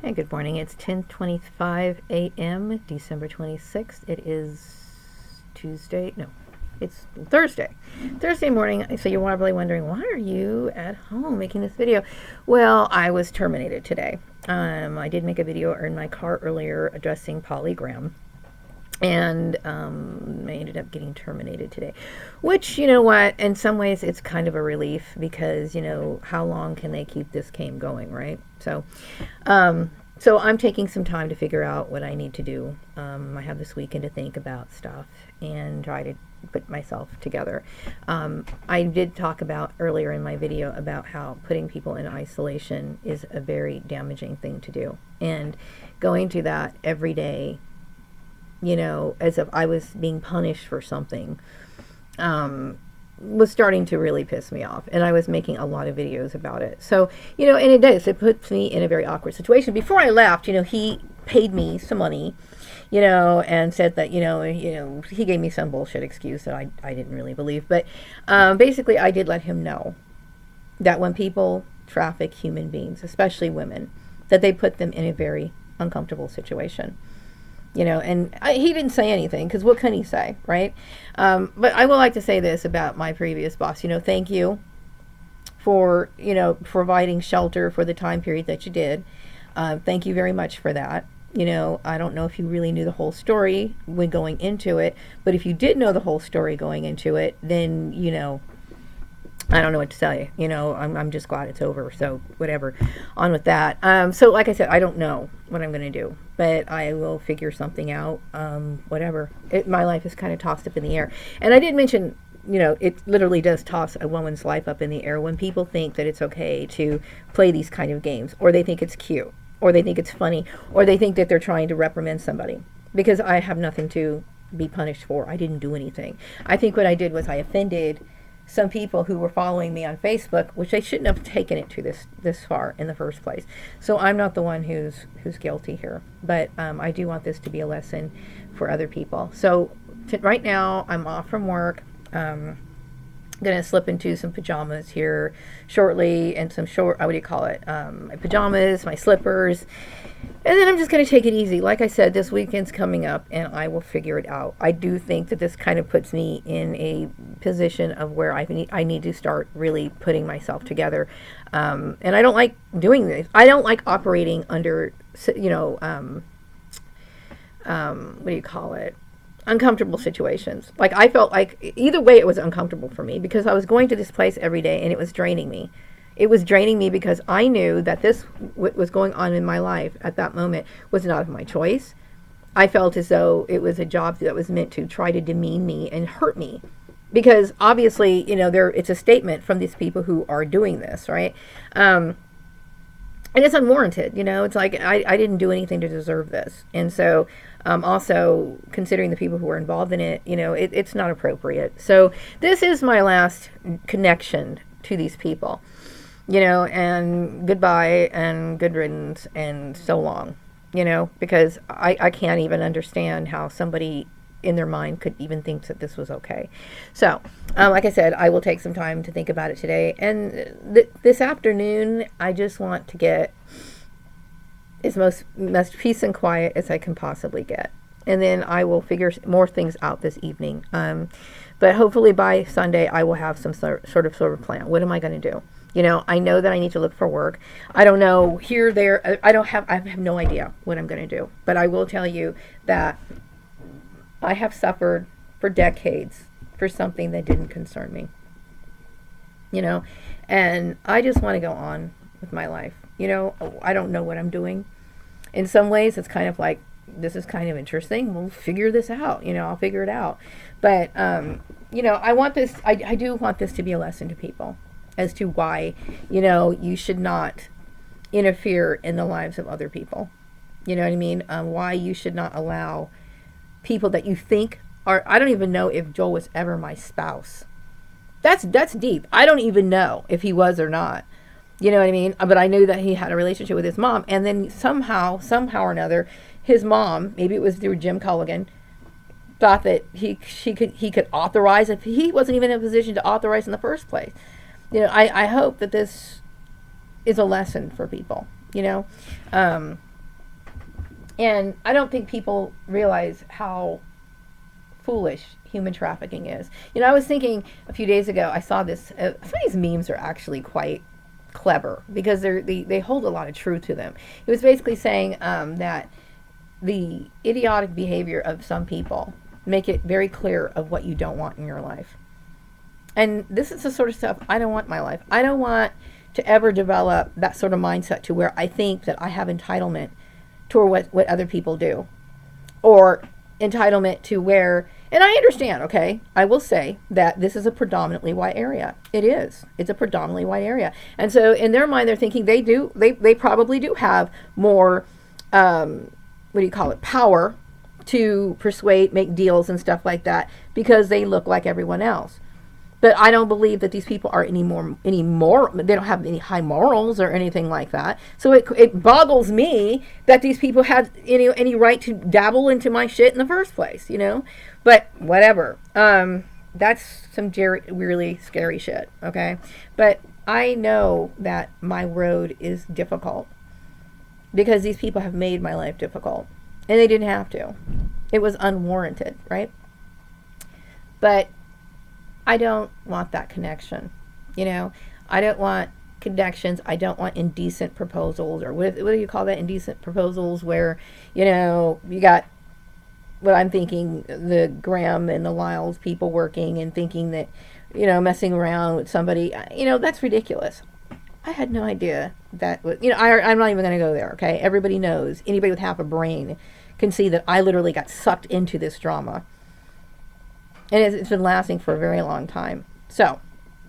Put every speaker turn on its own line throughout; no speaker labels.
Hey, good morning. It's 10:25 a.m., December 26th. It is Tuesday. No, it's Thursday. Thursday morning. So you're probably wondering, why are you at home making this video? Well, I was terminated today. I did make a video in my car earlier addressing polygram. And I ended up getting terminated today, which, you know what, in some ways it's kind of a relief because, how long can they keep this game going, right? So I'm taking some time to figure out what I need to do. I have this weekend to think about stuff and try to put myself together. I did talk about earlier in my video about how putting people in isolation is a very damaging thing to do. And going to that every day, as if I was being punished for something, was starting to really piss me off. And I was making a lot of videos about it. So, and it does. It puts me in a very awkward situation. Before I left, he paid me some money, and said that, he gave me some bullshit excuse that I didn't really believe. But basically, I did let him know that when people traffic human beings, especially women, that they put them in a very uncomfortable situation. And he didn't say anything because what can he say, right? But I would like to say this about my previous boss. Thank you for, providing shelter for the time period that you did. Thank you very much for that. I don't know if you really knew the whole story when going into it, but if you did know the whole story going into it, then, I don't know what to tell you. I'm just glad it's over. So whatever, on with that. So like I said, I don't know what I'm going to do, but I will figure something out. Whatever. My life is kind of tossed up in the air. And I did mention, it literally does toss a woman's life up in the air when people think that it's okay to play these kind of games, or they think it's cute, or they think it's funny, or they think that they're trying to reprimand somebody. Because I have nothing to be punished for. I didn't do anything. I think what I did was I offended some people who were following me on Facebook, which they shouldn't have taken it to this far in the first place. So I'm not the one who's guilty here, but I do want this to be a lesson for other people. So right now I'm off from work. Gonna slip into some pajamas here shortly, and some short, what do you call it? My pajamas, my slippers. And then I'm just going to take it easy. Like I said, this weekend's coming up, and I will figure it out. I do think that this kind of puts me in a position of where I need to start really putting myself together. And I don't like doing this. I don't like operating under, what do you call it? Uncomfortable situations. Like, I felt like either way it was uncomfortable for me because I was going to this place every day and it was draining me. It was draining me because I knew that what was going on in my life at that moment was not of my choice. I felt as though it was a job that was meant to try to demean me and hurt me. Because obviously, it's a statement from these people who are doing this, right? And it's unwarranted, It's like, I didn't do anything to deserve this. And so, also, considering the people who are involved in it, it's not appropriate. So this is my last connection to these people. And goodbye and good riddance and so long, because I can't even understand how somebody in their mind could even think that this was okay. So, like I said, I will take some time to think about it today. And this afternoon, I just want to get as most peace and quiet as I can possibly get. And then I will figure more things out this evening. But hopefully by Sunday, I will have some sort of plan. What am I going to do? I know that I need to look for work. I don't know here, there. I have no idea what I'm going to do. But I will tell you that I have suffered for decades for something that didn't concern me. And I just want to go on with my life. I don't know what I'm doing. In some ways, it's kind of like, this is kind of interesting. We'll figure this out. I'll figure it out. But, I want this, I do want this to be a lesson to people as to why, you should not interfere in the lives of other people. You know what I mean? Why you should not allow people that you think are, I don't even know if Joel was ever my spouse. That's deep. I don't even know if he was or not. You know what I mean? But I knew that he had a relationship with his mom. And then somehow or another, his mom, maybe it was through Jim Culligan, thought that he could authorize if he wasn't even in a position to authorize in the first place. I hope that this is a lesson for people, And I don't think people realize how foolish human trafficking is. You know, I was thinking a few days ago, I saw this, some of these memes are actually quite clever because they hold a lot of truth to them. It was basically saying that the idiotic behavior of some people make it very clear of what you don't want in your life. And this is the sort of stuff I don't want in my life. I don't want to ever develop that sort of mindset to where I think that I have entitlement to what other people do, or entitlement to where, and I understand, okay, I will say that this is a predominantly white area. It is. It's a predominantly white area. And so in their mind, they're thinking they probably do have more, what do you call it, power to persuade, make deals and stuff like that because they look like everyone else. But I don't believe that these people are any more, they don't have any high morals or anything like that. So it boggles me that these people had any right to dabble into my shit in the first place, you know? But whatever. That's some really scary shit, okay? But I know that my road is difficult because these people have made my life difficult. And they didn't have to. It was unwarranted, right? But I don't want that connection, you know. I don't want connections. I don't want indecent proposals, or what do you call that? Indecent proposals where, you know, you got what I'm thinking, the Graham and the Lyles people working and thinking that, you know, messing around with somebody, you know, that's ridiculous. I had no idea that was, you know, I'm not even going to go there, okay? Everybody knows, anybody with half a brain can see that I literally got sucked into this drama. And it's been lasting for a very long time. So,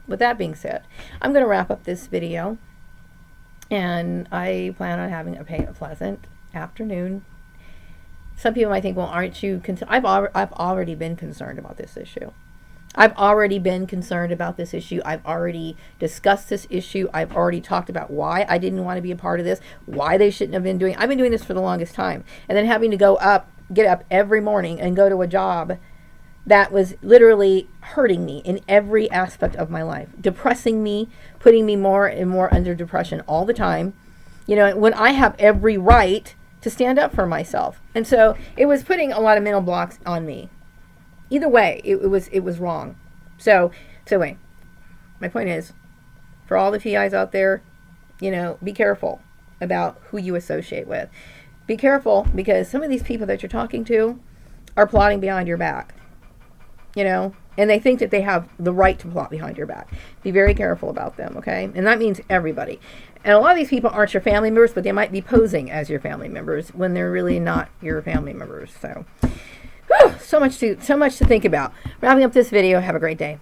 with that being said, I'm going to wrap up this video. And I plan on having a pleasant afternoon. Some people might think, well, aren't you concerned? I've already been concerned about this issue. I've already been concerned about this issue. I've already discussed this issue. I've already talked about why I didn't want to be a part of this, why they shouldn't have been doing. I've been doing this for the longest time. And then having to get up every morning and go to a job that was literally hurting me in every aspect of my life, depressing me, putting me more and more under depression all the time, you know, when I have every right to stand up for myself. And so it was putting a lot of mental blocks on me. Either way, it was wrong. So anyway, my point is, for all the TIs out there, you know, be careful about who you associate with. Be careful, because some of these people that you're talking to are plotting behind your back. You know, and they think that they have the right to plot behind your back. Be very careful about them, okay? And that means everybody. And a lot of these people aren't your family members, but they might be posing as your family members when they're really not your family members. So, so much to think about. Wrapping up this video. Have a great day.